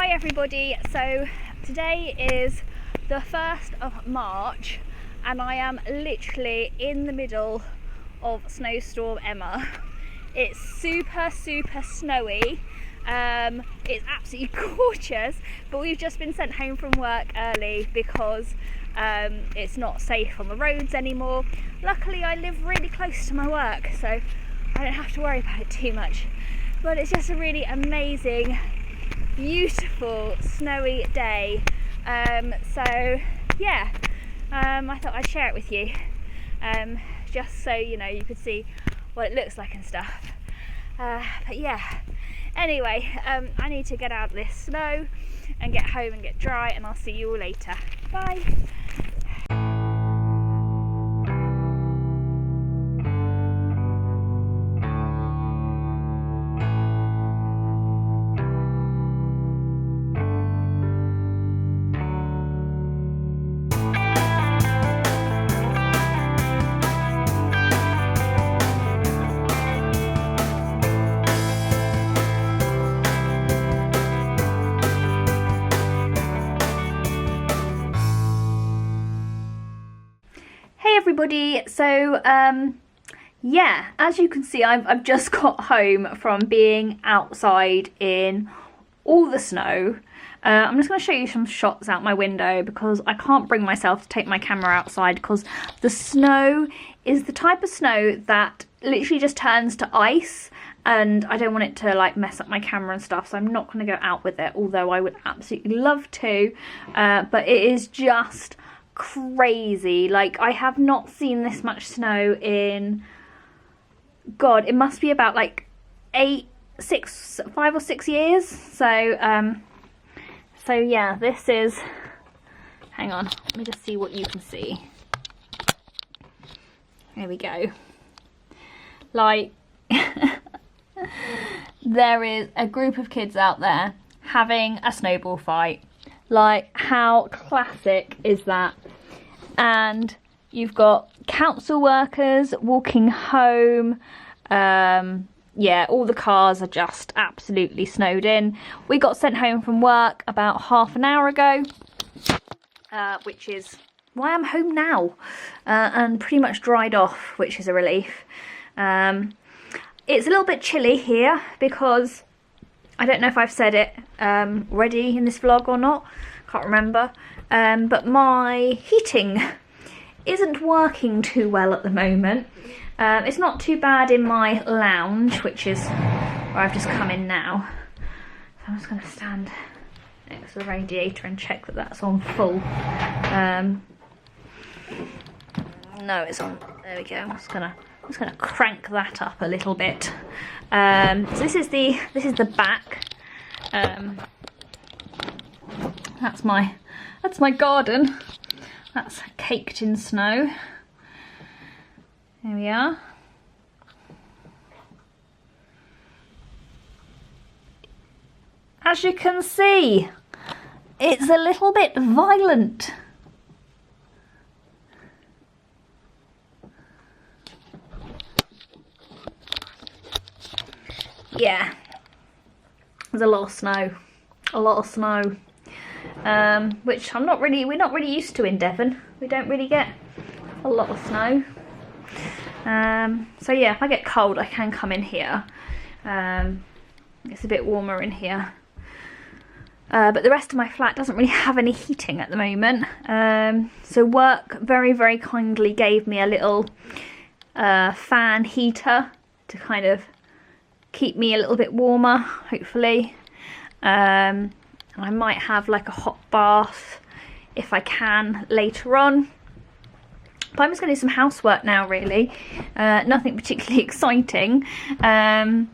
Hi everybody, so today is the 1st of March and I am literally in the middle of snowstorm Emma. It's super snowy, it's absolutely gorgeous, but we've just been sent home from work early because it's not safe on the roads anymore. Luckily I live really close to my work, so I don't have to worry about it too much, but it's just a really amazing, beautiful snowy day. So yeah, I thought I'd share it with you, just so you know, you could see what it looks like and stuff. But yeah, anyway, I need to get out of this snow and get home and get dry, and I'll see you all later. Bye. Hey everybody, so yeah, as you can see, I've just got home from being outside in all the snow. I'm just going to show you some shots out my window because I can't bring myself to take my camera outside because the snow is the type of snow that literally just turns to ice, and I don't want it to like mess up my camera and stuff, so I'm not going to go out with it, although I would absolutely love to. But it is just crazy. Like, I have not seen this much snow in, God, it must be about like 5 or 6 years. So so yeah, this is, hang on, let me just see what you can see. There we go. Like there is a group of kids out there having a snowball fight. Like, how classic is that? And you've got council workers walking home. Yeah, all the cars are just absolutely snowed in. We got sent home from work about half an hour ago, which is why I'm home now, and pretty much dried off, which is a relief. It's a little bit chilly here because I don't know if I've said it already in this vlog or not, can't remember, but my heating isn't working too well at the moment. It's not too bad in my lounge, which is where I've just come in now. So I'm just going to stand next to the radiator and check that that's on full. No, it's on. There we go. I'm just gonna crank that up a little bit. So this is the back. That's my garden. That's caked in snow. There we are. As you can see, it's a little bit violent. Yeah, there's a lot of snow, which we're not really used to in Devon. We don't really get a lot of snow. So yeah, if I get cold, I can come in here. It's a bit warmer in here. But the rest of my flat doesn't really have any heating at the moment. So work very kindly gave me a little fan heater to kind of keep me a little bit warmer, hopefully. And I might have like a hot bath if I can later on. But I'm just going to do some housework now, really. Nothing particularly exciting. I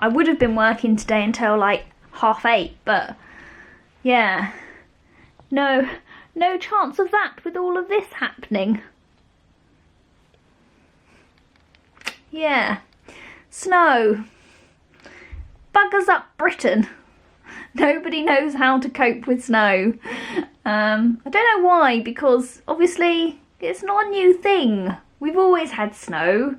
would have been working today until like 8:30, but yeah, no chance of that with all of this happening. Yeah. Snow. Buggers up Britain. Nobody knows how to cope with snow. I don't know why, because obviously it's not a new thing. We've always had snow.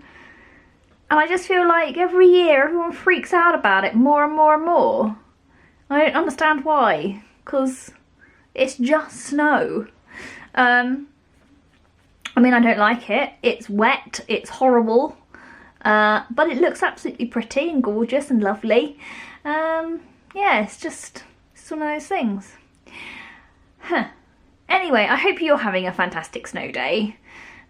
And I just feel like every year everyone freaks out about it more and more and more. I don't understand why, because it's just snow. I mean, I don't like it. It's wet, it's horrible, but it looks absolutely pretty and gorgeous and lovely. Yeah, it's one of those things. Anyway, I hope you're having a fantastic snow day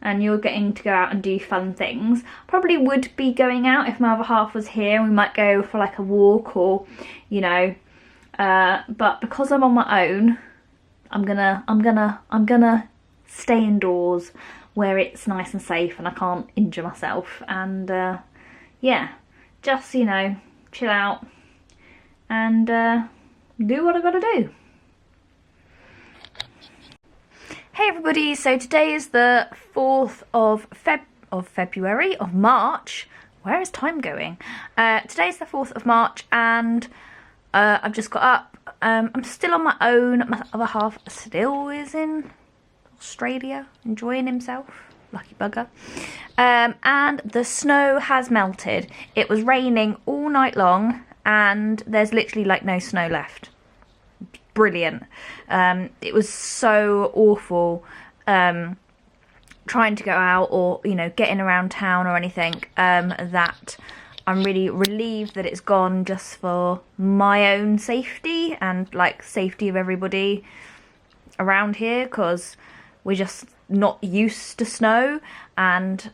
and you're getting to go out and do fun things. Probably would be going out if my other half was here. We might go for like a walk or, you know, but because I'm on my own, I'm gonna stay indoors where it's nice and safe and I can't injure myself, and yeah, just, you know, chill out and do what I gotta do. Hey everybody, so today is the 4th of March. Where is time going? Today's the 4th of March and I've just got up. I'm still on my own. My other half still is in Australia, enjoying himself. Lucky bugger. And the snow has melted. It was raining all night long and there's literally like no snow left. Brilliant. It was so awful trying to go out or, you know, getting around town or anything, that I'm really relieved that it's gone, just for my own safety and like safety of everybody around here, because we're just not used to snow, and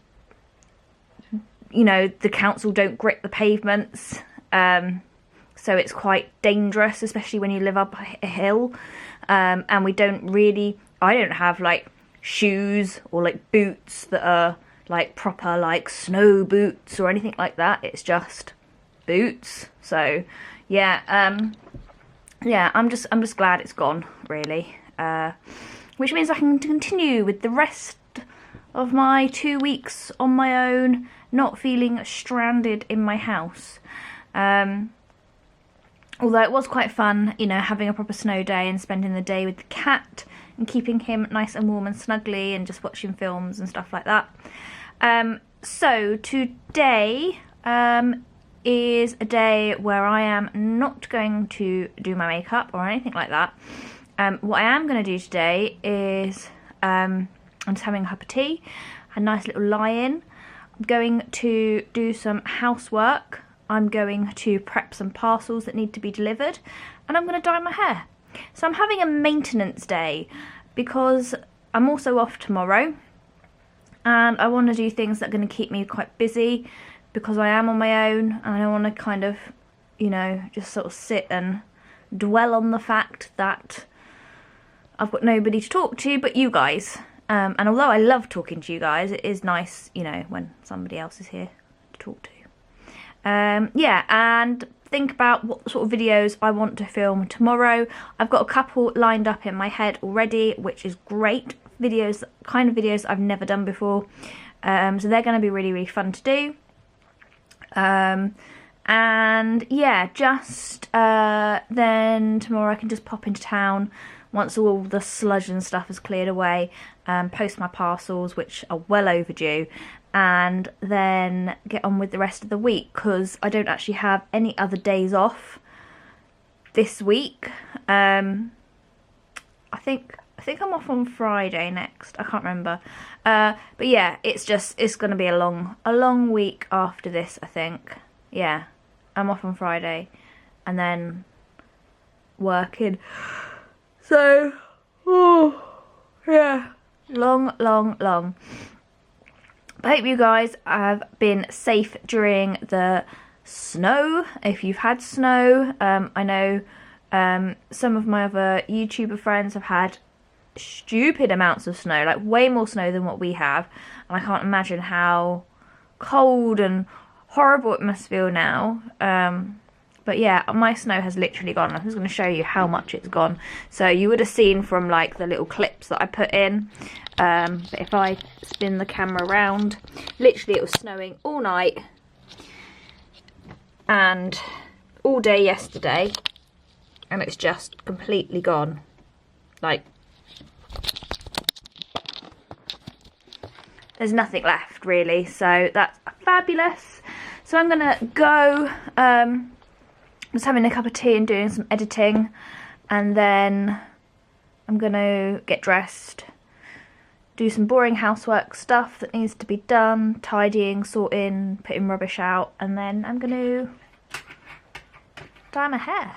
you know, the council don't grip the pavements, so it's quite dangerous, especially when you live up a hill, and I don't have like shoes or like boots that are like proper like snow boots or anything like that. It's just boots. So yeah, yeah, I'm just glad it's gone, really, which means I can continue with the rest of my 2 weeks on my own, not feeling stranded in my house. Although it was quite fun, you know, having a proper snow day and spending the day with the cat and keeping him nice and warm and snuggly and just watching films and stuff like that. So today is a day where I am not going to do my makeup or anything like that. What I am going to do today is I'm just having a cup of tea, a nice little lie-in. I'm going to do some housework. I'm going to prep some parcels that need to be delivered, and I'm going to dye my hair. So I'm having a maintenance day because I'm also off tomorrow, and I want to do things that are going to keep me quite busy because I am on my own, and I want to kind of, you know, just sort of sit and dwell on the fact that I've got nobody to talk to but you guys. And although I love talking to you guys, it is nice, you know, when somebody else is here to talk to. Yeah, and think about what sort of videos I want to film tomorrow. I've got a couple lined up in my head already, which is great. Kind of videos I've never done before. So they're going to be really, really fun to do. And yeah, just then tomorrow I can just pop into town once all the sludge and stuff is cleared away, post my parcels, which are well overdue, and then get on with the rest of the week, because I don't actually have any other days off this week. I think I'm off on Friday next. I can't remember. But yeah, it's going to be a long week after this, I think. Yeah, I'm off on Friday and then working. So, oh, yeah, long. I hope you guys have been safe during the snow, if you've had snow. I know some of my other YouTuber friends have had stupid amounts of snow, like way more snow than what we have, and I can't imagine how cold and horrible it must feel now. But yeah, my snow has literally gone. I'm just going to show you how much it's gone. So you would have seen from like the little clips that I put in. But if I spin the camera around, literally it was snowing all night and all day yesterday, and it's just completely gone. Like, there's nothing left really, so that's fabulous. So I'm gonna go just having a cup of tea and doing some editing, and then I'm gonna get dressed, do some boring housework stuff that needs to be done, tidying, sorting, putting rubbish out, and then I'm gonna dye my hair.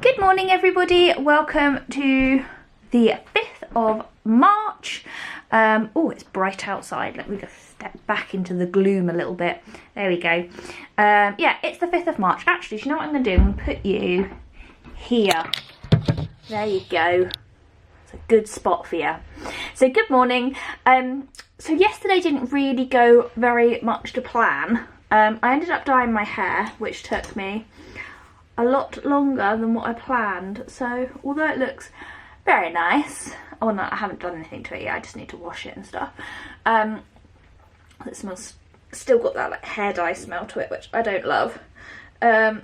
Good morning everybody, welcome to the 5th of March. Oh, it's bright outside. Let me just step back into the gloom a little bit. There we go. Yeah, it's the 5th of March. Actually, do you know what I'm going to do? I'm going to put you here. There you go. It's a good spot for you. So good morning. So yesterday didn't really go very much to plan. I ended up dyeing my hair, which took me a lot longer than what I planned. So although it looks very nice, oh no, I haven't done anything to it yet, I just need to wash it and stuff. It smells, still got that like hair dye smell to it, which I don't love. Yeah,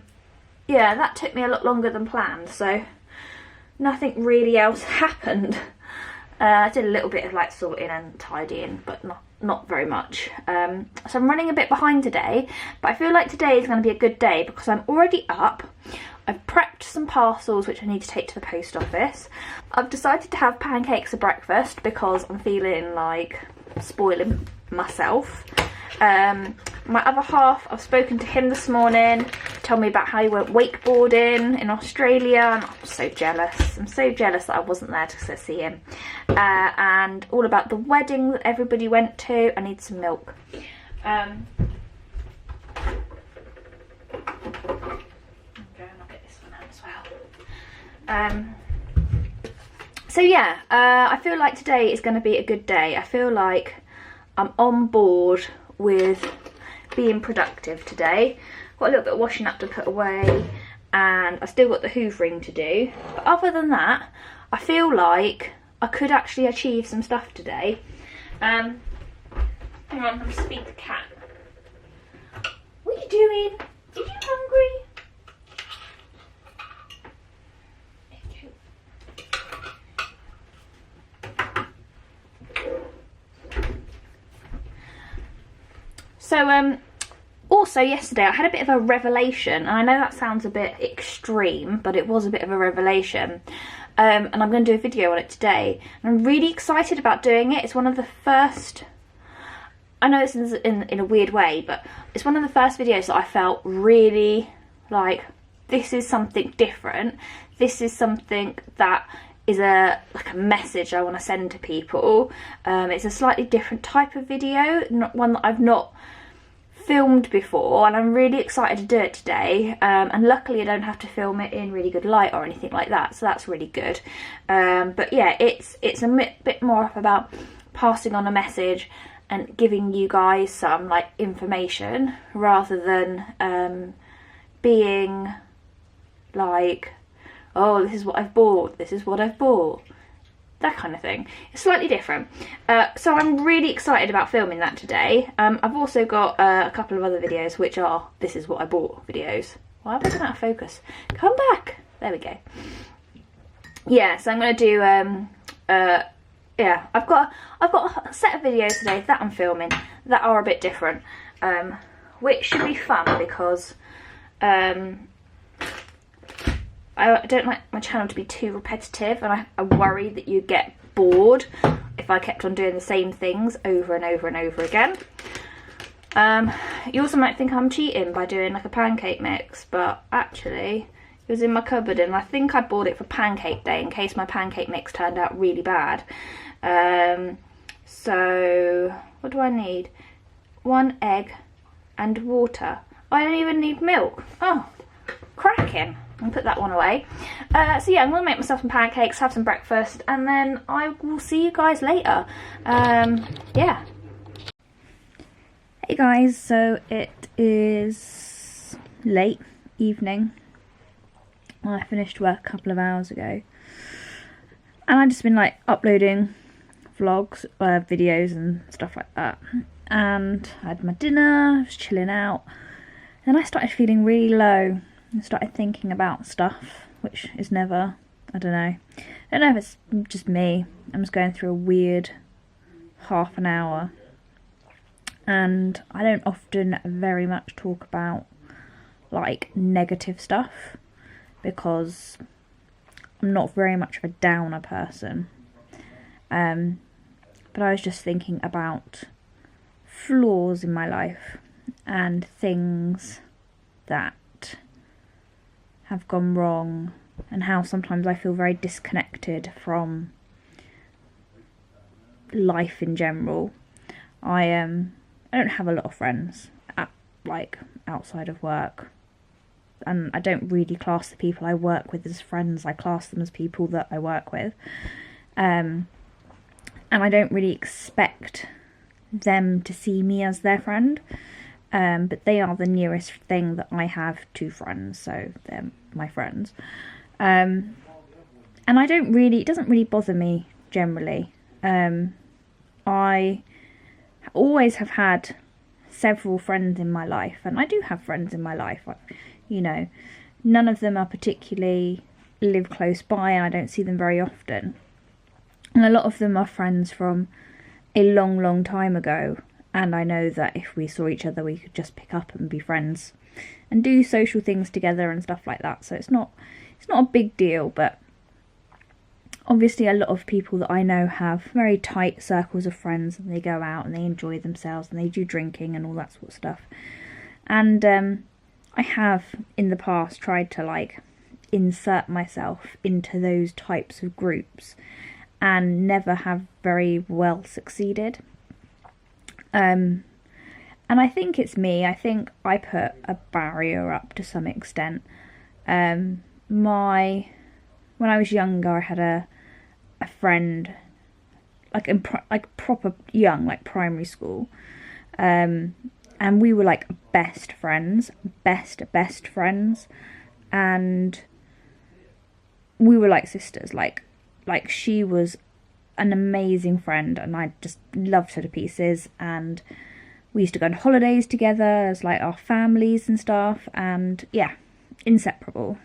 that took me a lot longer than planned, so nothing really else happened. I did a little bit of like sorting and tidying, but not very much. So I'm running a bit behind today, but I feel like today is going to be a good day because I'm already up. I've prepped some parcels which I need to take to the post office. I've decided to have pancakes for breakfast because I'm feeling like spoiling myself. My other half, I've spoken to him this morning, told me about how he went wakeboarding in Australia, and I'm so jealous. I'm so jealous that I wasn't there to see him. And all about the wedding that everybody went to. I need some milk. So yeah, I feel like today is going to be a good day. I feel like I'm on board with being productive today. Got a little bit of washing up to put away, and I still got the hoovering to do. But other than that, I feel like I could actually achieve some stuff today. Hang on, I'm just feeding the cat. What are you doing? Are you hungry? So also yesterday I had a bit of a revelation, and I know that sounds a bit extreme, but it was a bit of a revelation. And I'm going to do a video on it today. And I'm really excited about doing it. It's one of the first, I know this is in a weird way, but it's one of the first videos that I felt really like, this is something different. This is something that is like a message I want to send to people. It's a slightly different type of video, not one that I've not filmed before, and I'm really excited to do it today. And luckily I don't have to film it in really good light or anything like that, so that's really good. But yeah, it's a bit more about passing on a message and giving you guys some like information, rather than being like, oh, this is what I've bought, this is what I've bought, that kind of thing. It's slightly different. So I'm really excited about filming that today. I've also got a couple of other videos which are this is what I bought videos. Why have I gone out of focus? Come back. There we go. Yeah, so I'm going to do yeah, I've got a set of videos today that I'm filming that are a bit different, which should be fun because I don't like my channel to be too repetitive, and I worry that you get bored if I kept on doing the same things over and over and over again. You also might think I'm cheating by doing like a pancake mix, but actually it was in my cupboard, and I think I bought it for pancake day in case my pancake mix turned out really bad. So what do I need? 1 egg and water. I don't even need milk. Oh, cracking. I'll put that one away. So yeah, I'm going to make myself some pancakes, have some breakfast, and then I will see you guys later. Yeah. Hey guys, so it is late evening. I finished work a couple of hours ago. And I've just been like uploading vlogs, videos and stuff like that. And I had my dinner, I was chilling out. Then I started feeling really low. I started thinking about stuff, which is never, I don't know if it's just me. I'm just going through a weird half an hour, and I don't often very much talk about like negative stuff, because I'm not very much of a downer person. But I was just thinking about flaws in my life and things that have gone wrong, and how sometimes I feel very disconnected from life in general. I don't have a lot of friends outside of work, and I don't really class the people I work with as friends. I class them as people that I work with, and I don't really expect them to see me as their friend, but they are the nearest thing that I have to friends, so they're my friends. And it doesn't really bother me generally. I always have had several friends in my life, and I do have friends in my life, you know, none of them are particularly live close by, and I don't see them very often, and a lot of them are friends from a long time ago, and I know that if we saw each other we could just pick up and be friends and do social things together and stuff like that. So it's not a big deal. But obviously a lot of people that I know have very tight circles of friends, and they go out and they enjoy themselves and they do drinking and all that sort of stuff. And I have in the past tried to insert myself into those types of groups, and never have very well succeeded. And I think it's me. I think I put a barrier up to some extent. When I was younger, I had a friend, proper young, like primary school, and we were like best friends, best friends, and we were like sisters. Like she was an amazing friend, and I just loved her to pieces, and we used to go on holidays together as like our families and stuff, and yeah, inseparable.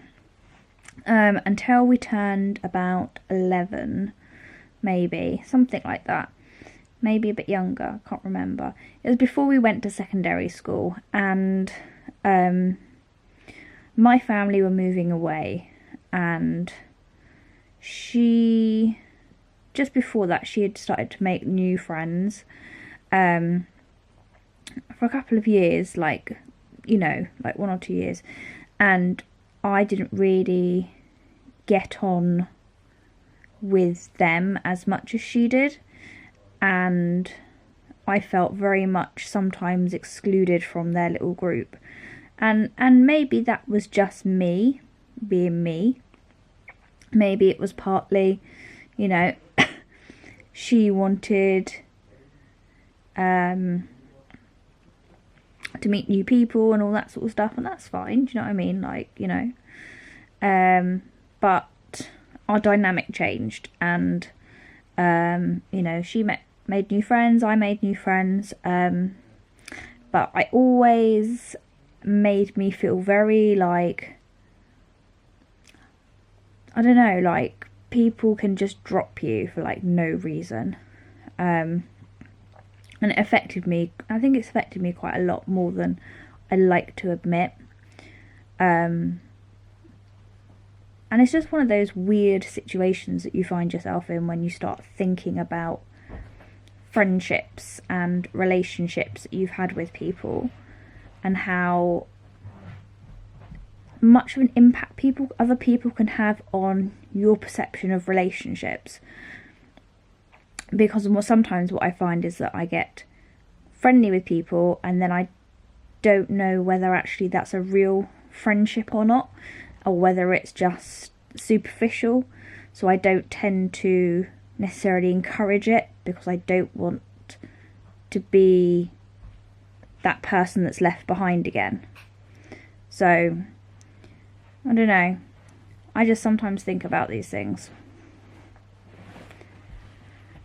Until we turned about 11, maybe, something like that, maybe a bit younger, I can't remember. It was before we went to secondary school, and my family were moving away, and just before that, she had started to make new friends for a couple of years, 1 or 2 years, and I didn't really get on with them as much as she did, and I felt very much sometimes excluded from their little group, and maybe that was just me being me. Maybe it was partly, she wanted to meet new people and all that sort of stuff, and that's fine, do you know what I mean? But our dynamic changed, and she made new friends, I made new friends, but I always made me feel very I don't know, people can just drop you for no reason, and it affected me. I think it's affected me quite a lot more than I like to admit, and it's just one of those weird situations that you find yourself in when you start thinking about friendships and relationships that you've had with people, and how much of an impact other people can have on your perception of relationships. Because sometimes what I find is that I get friendly with people, and then I don't know whether actually that's a real friendship or not, or whether it's just superficial. So I don't tend to necessarily encourage it, because I don't want to be that person that's left behind again. So I don't know, I just sometimes think about these things.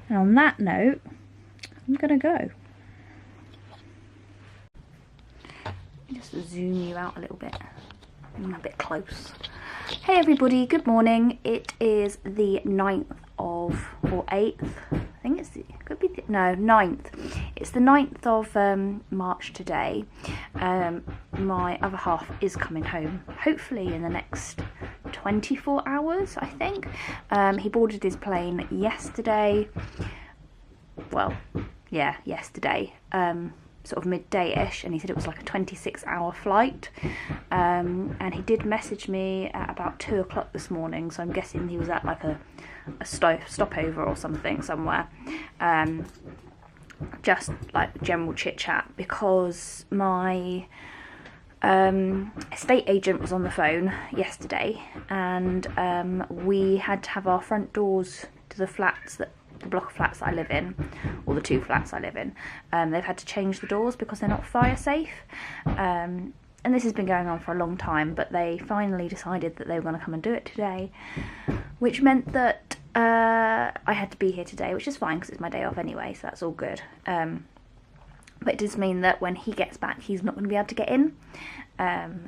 And on that note, I'm gonna go. Just zoom you out a little bit. I'm a bit close. Hey everybody, good morning. It is the 9th or 8th I think it could be, no, 9th. It's the 9th of March today. My other half is coming home, hopefully in the next 24 hours, I think. He boarded his plane yesterday. Well, yeah, yesterday. Sort of midday-ish, and he said it was like a 26-hour flight. And he did message me at about 2 o'clock this morning, so I'm guessing he was at like a stopover or something somewhere. Just like general chit chat, because my estate agent was on the phone yesterday, and we had to have our front doors to the block of flats that I live in, or the 2 flats I live in, they've had to change the doors because they're not fire safe. And this has been going on for a long time, but they finally decided that they were going to come and do it today, which meant that I had to be here today, which is fine because it's my day off anyway, so that's all good. But it does mean that when he gets back, he's not going to be able to get in.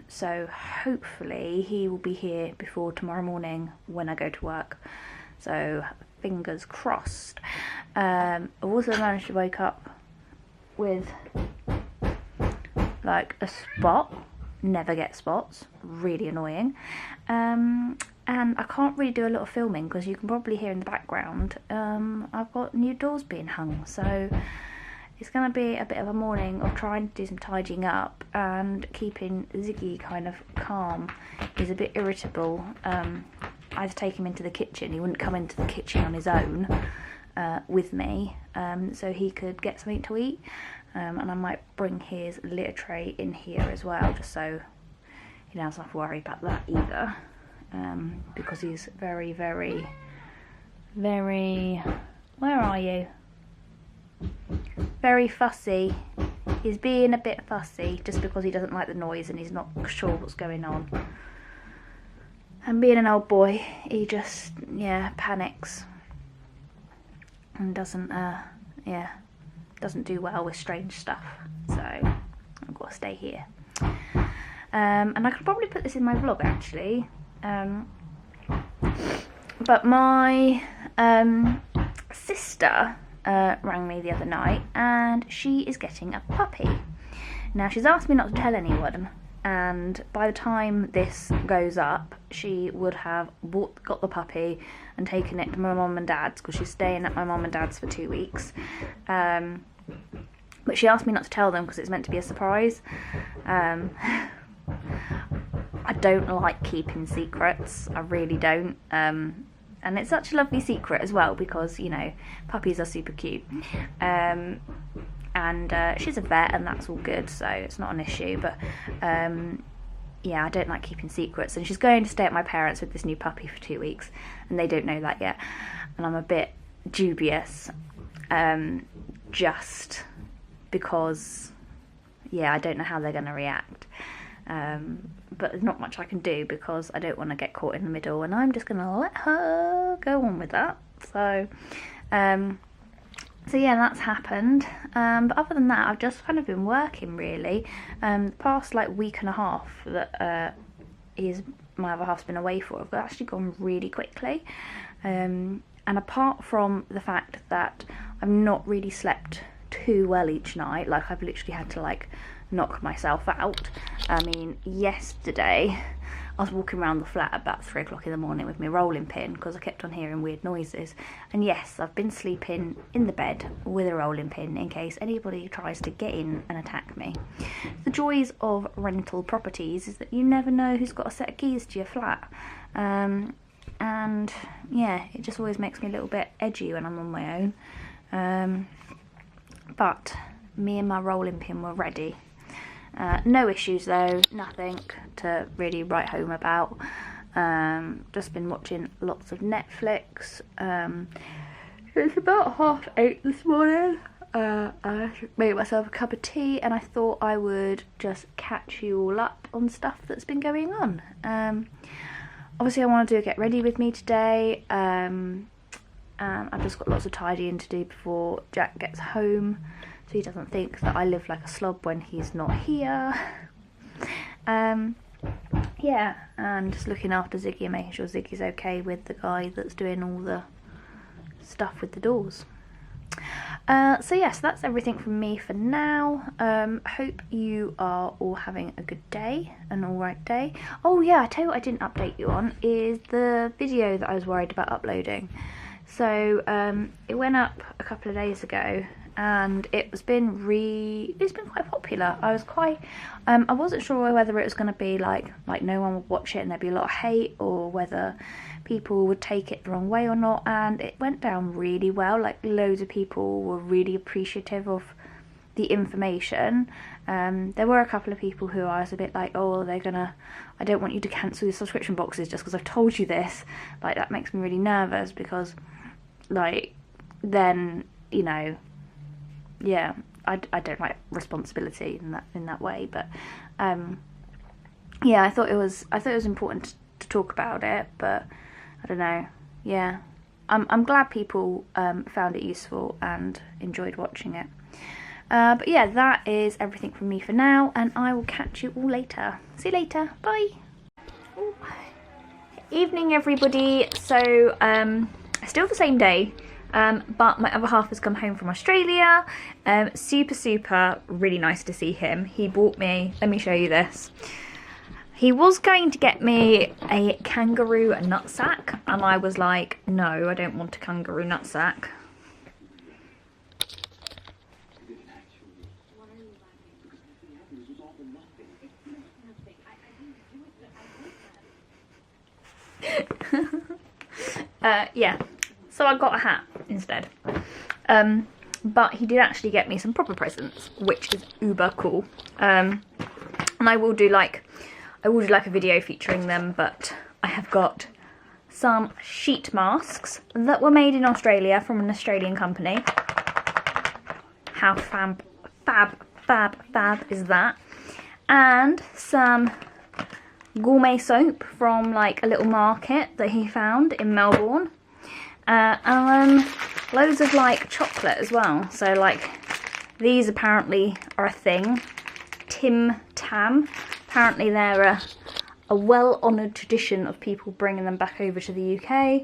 So hopefully he will be here before tomorrow morning when I go to work. So fingers crossed. I also managed to wake up with like a spot. Never get spots, really annoying. And I can't really do a lot of filming because you can probably hear in the background I've got new doors being hung, so it's going to be a bit of a morning of trying to do some tidying up and keeping Ziggy kind of calm. He's a bit irritable. I had to take him into the kitchen. He wouldn't come into the kitchen on his own with me, so he could get something to eat. And I might bring his litter tray in here as well, just so he doesn't have to worry about that either. Because he's very, very, very... Where are you? Very fussy. He's being a bit fussy just because he doesn't like the noise and he's not sure what's going on. And being an old boy, he just, panics. And doesn't do well with strange stuff. So, I've got to stay here. And I could probably put this in my vlog, actually. But my sister rang me the other night, and she is getting a puppy. Now, she's asked me not to tell anyone, and by the time this goes up, she would have got the puppy and taken it to my mum and dad's, because she's staying at my mum and dad's for 2 weeks. But she asked me not to tell them because it's meant to be a surprise. I don't like keeping secrets, I really don't. And it's such a lovely secret as well because, puppies are super cute. And she's a vet and that's all good, so it's not an issue. But I don't like keeping secrets. And she's going to stay at my parents' with this new puppy for 2 weeks, and they don't know that yet. And I'm a bit dubious, just because, I don't know how they're going to react. But there's not much I can do because I don't want to get caught in the middle, and I'm just going to let her go on with that. So that's happened. But other than that, I've just kind of been working really. The past week and a half that my other half's been away for, have actually gone really quickly. And apart from the fact that I've not really slept too well each night, I've literally had to knock myself out. I mean, yesterday I was walking around the flat about 3 o'clock in the morning with my rolling pin because I kept on hearing weird noises. And yes, I've been sleeping in the bed with a rolling pin in case anybody tries to get in and attack me. The joys of rental properties is that you never know who's got a set of keys to your flat. And it just always makes me a little bit edgy when I'm on my own. But me and my rolling pin were ready. No issues though, nothing to really write home about. Just been watching lots of Netflix. It's about 8:30 this morning. I made myself a cup of tea and I thought I would just catch you all up on stuff that's been going on. Obviously I want to do a get ready with me today. I've just got lots of tidying to do before Jack gets home, so he doesn't think that I live like a slob when he's not here. And just looking after Ziggy and making sure Ziggy's okay with the guy that's doing all the stuff with the doors. So yes, that's everything from me for now. Hope you are all having a good day, an alright day. Oh yeah, I tell you what I didn't update you on is the video that I was worried about uploading. So it went up a couple of days ago, and it's been quite popular. I was quite I wasn't sure whether it was going to be like no one would watch it and there'd be a lot of hate, or whether people would take it the wrong way or not, and it went down really well. Like, loads of people were really appreciative of the information. There were a couple of people who I was a bit like, oh, I don't want you to cancel your subscription boxes just because I've told you this. Like, that makes me really nervous, because like, then, you know, yeah, I don't like responsibility in that way. But yeah, I thought it was important to talk about it, but I don't know. Yeah, I'm glad people found it useful and enjoyed watching it. But yeah, that is everything from me for now, and I will catch you all later. See you later. Bye. Ooh. Evening, everybody. So still the same day, but my other half has come home from Australia. Super really nice to see him. He bought me, let me show you this. He was going to get me a kangaroo nutsack, and I was like, no, I don't want a kangaroo nutsack. Yeah, so I got a hat instead. But he did actually get me some proper presents, which is uber cool. And I will do like a video featuring them, but I have got some sheet masks that were made in Australia from an Australian company. How fab is that? And some gourmet soap from like a little market that he found in Melbourne. And loads of like chocolate as well. So like, these apparently are a thing. Tim Tam. Apparently they're a well-honoured tradition of people bringing them back over to the UK.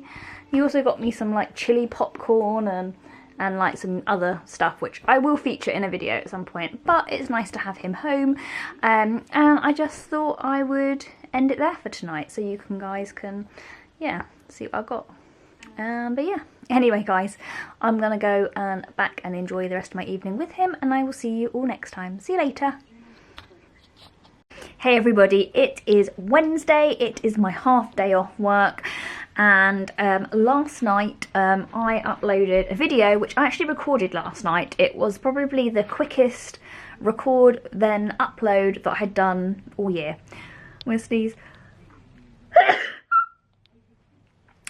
He also got me some like chili popcorn and like some other stuff, which I will feature in a video at some point, but it's nice to have him home. And I just thought I would end it there for tonight, so you guys can, yeah, see what I got. But yeah, anyway guys, I'm gonna go and back and enjoy the rest of my evening with him, and I will see you all next time. See you later. Hey everybody, it is Wednesday, it is my half day off work, and last night I uploaded a video which I actually recorded last night. It was probably the quickest record then upload that I had done all year. I'm gonna sneeze.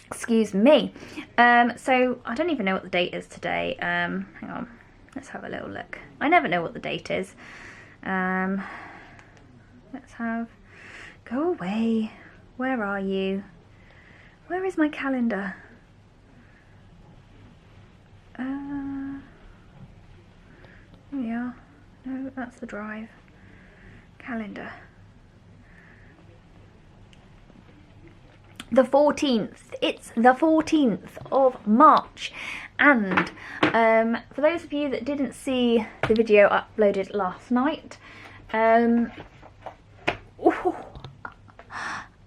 Excuse me. So I don't even know what the date is today. Hang on, let's have a little look. I never know what the date is. Let's have, go away. Where are you? Where is my calendar? Here we are. No, that's the drive. Calendar. The 14th. It's the 14th of March. And for those of you that didn't see the video uploaded last night, ooh,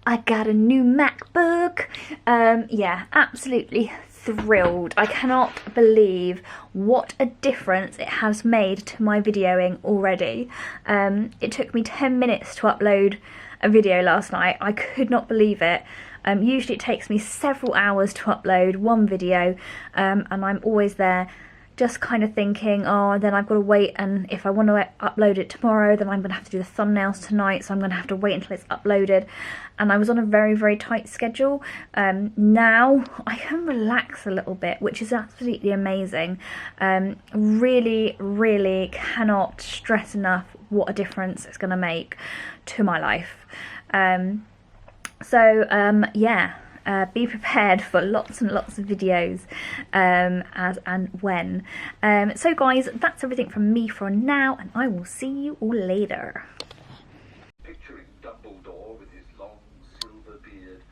I got a new MacBook. Yeah, absolutely thrilled. I cannot believe what a difference it has made to my videoing already. It took me 10 minutes to upload a video last night. I could not believe it. Usually it takes me several hours to upload one video, and I'm always there just kind of thinking, oh, then I've got to wait, and if I want to upload it tomorrow, then I'm going to have to do the thumbnails tonight, so I'm going to have to wait until it's uploaded. And I was on a very tight schedule. Now I can relax a little bit, which is absolutely amazing. Really cannot stress enough what a difference it's going to make to my life. Yeah. Be prepared for lots and lots of videos as and when. So guys, that's everything from me for now, and I will see you all later. Picturing Dumbledore with his long silver beard.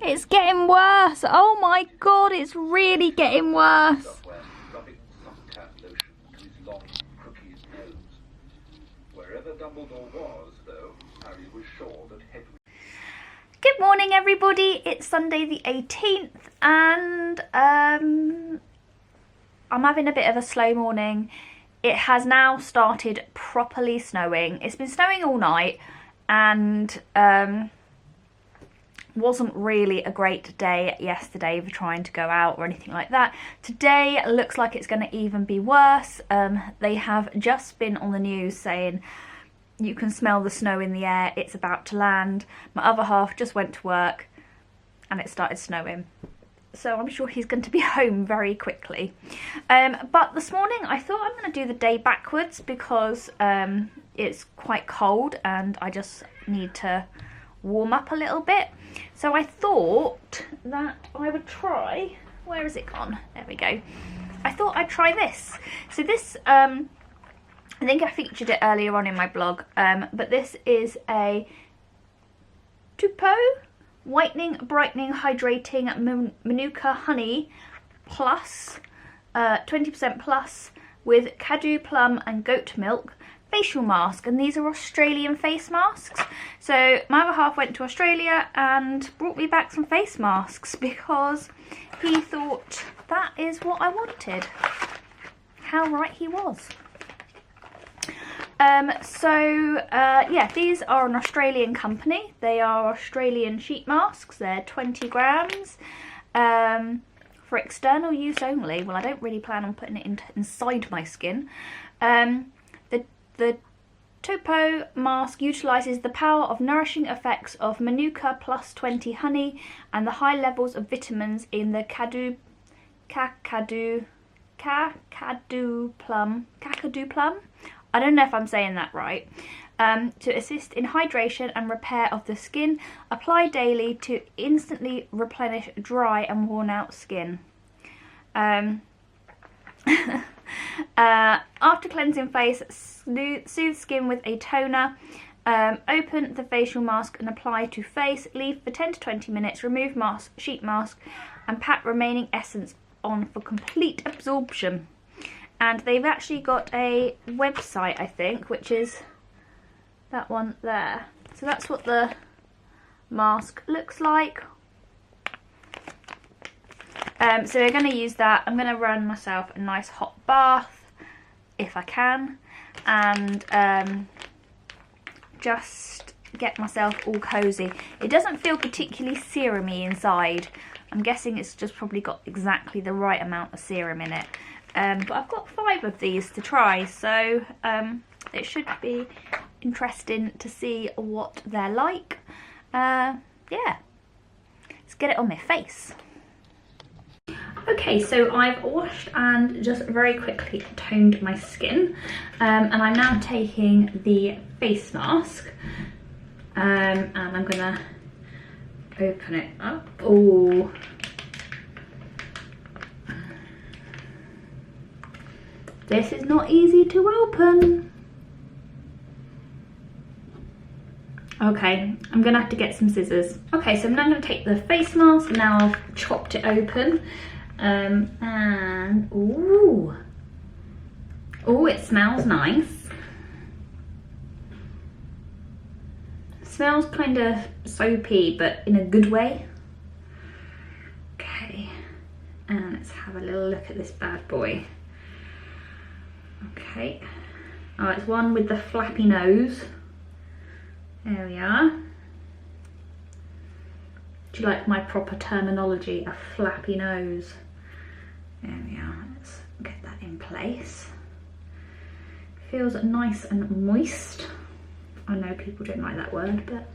It's getting worse. Oh my god, it's really getting worse. Somewhere, rubbing suntan lotion whoever Dumbledore was, though, Harry was sure that Hedwig... Good morning, everybody. It's Sunday the 18th, and I'm having a bit of a slow morning. It has now started properly snowing. It's been snowing all night, and wasn't really a great day yesterday for trying to go out or anything like that. Today looks like it's going to even be worse. They have just been on the news saying you can smell the snow in the air, it's about to land. My other half just went to work and it started snowing, so I'm sure he's going to be home very quickly. But this morning I thought I'm going to do the day backwards because it's quite cold and I just need to warm up a little bit. So I thought that I would try, where has it gone? There we go. I thought I'd try this. So this, I think I featured it earlier on in my blog, but this is a Tupo Whitening, Brightening, Hydrating Manuka Honey Plus, 20% plus, with Cadu Plum and Goat Milk facial mask, and these are Australian face masks. So my other half went to Australia and brought me back some face masks because he thought that is what I wanted. How right he was. Yeah, these are an Australian company. They are Australian sheet masks. They're 20 grams for external use only. Well, I don't really plan on putting it inside my skin. The Tupo mask utilises the power of nourishing effects of Manuka plus 20 honey and the high levels of vitamins in the Kakadu plum. I don't know if I'm saying that right. To assist in hydration and repair of the skin. Apply daily to instantly replenish dry and worn out skin. After cleansing face, soothe skin with a toner. Open the facial mask and apply to face. Leave for 10 to 20 minutes. Remove sheet mask and pat remaining essence on for complete absorption. And they've actually got a website, I think, which is that one there. So that's what the mask looks like. So we're going to use that. I'm going to run myself a nice hot bath if I can, and just get myself all cozy. It doesn't feel particularly serumy inside. I'm guessing it's just probably got exactly the right amount of serum in it. But I've got 5 of these to try, so it should be interesting to see what they're like. Yeah, let's get it on my face. Okay, so I've washed and just very quickly toned my skin, and I'm now taking the face mask, and I'm gonna open it up. Oh, this is not easy to open. Okay, I'm gonna have to get some scissors. Okay, so I'm now gonna take the face mask, and now I've chopped it open. And ooh, it smells nice. Smells kind of soapy, but in a good way. Okay, and let's have a little look at this bad boy. Okay, oh, it's one with the flappy nose. There we are. Do you like my proper terminology? A flappy nose. There we are, let's get that in place. Feels nice and moist. I know people don't like that word, but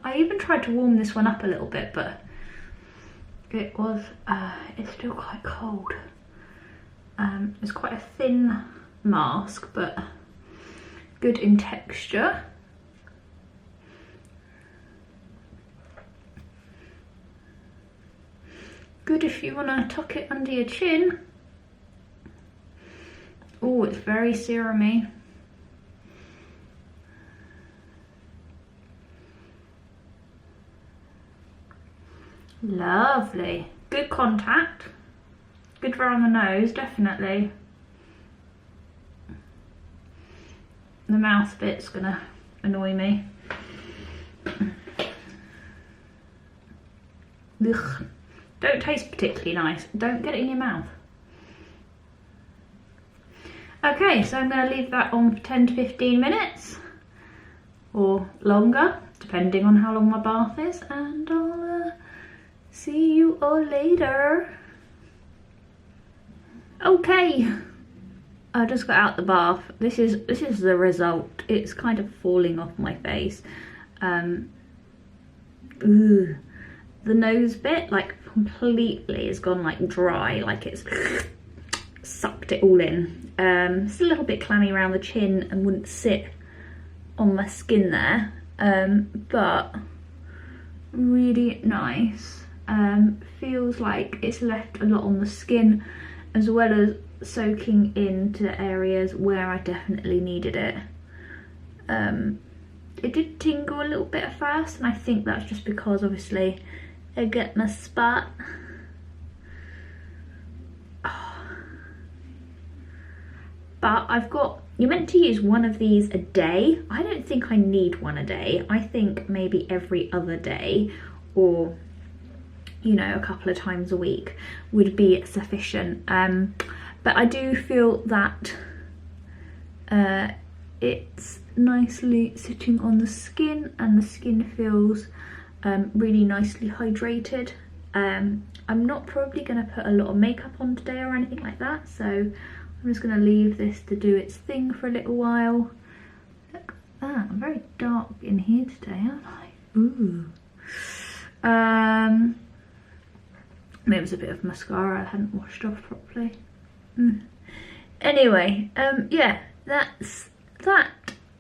I even tried to warm this one up a little bit, but it was it's still quite cold. It's quite a thin mask, but good in texture. Good if you want to tuck it under your chin. Oh, it's very serumy. Lovely. good contact, good around the nose, definitely. The mouth bit's gonna annoy me. Ugh. Don't taste particularly nice. Don't get it in your mouth. Okay, so I'm going to leave that on for 10 to 15 minutes or longer, depending on how long my bath is, and I'll see you all later. Okay, I just got out the bath. This is the result. It's kind of falling off my face. Ooh. The nose bit, like, completely has gone like dry, like it's sucked it all in. It's a little bit clammy around the chin and wouldn't sit on my skin there, but really nice. Feels like it's left a lot on the skin, as well as soaking into areas where I definitely needed it. It did tingle a little bit at first, and I think that's just because obviously I get my spot. Oh. But you're meant to use one of these a day. I don't think I need one a day. I think maybe every other day, or, you know, a couple of times a week would be sufficient. But I do feel that it's nicely sitting on the skin, and the skin feels really nicely hydrated. I'm not probably going to put a lot of makeup on today or anything like that, so I'm just going to leave this to do its thing for a little while. Look at that, I'm very dark in here today, aren't I? Ooh. Maybe it's a bit of mascara I hadn't washed off properly. Anyway, yeah, that's that.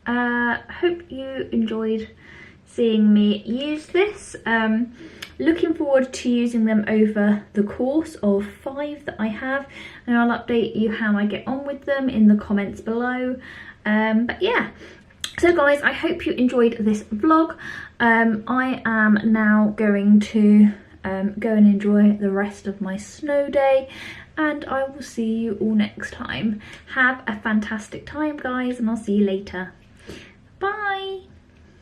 Hope you enjoyed seeing me use this. Looking forward to using them over the course of 5 that I have, and I'll update you how I get on with them in the comments below. But yeah, so guys, I hope you enjoyed this vlog. I am now going to go and enjoy the rest of my snow day, and I will see you all next time. Have a fantastic time, guys, and I'll see you later.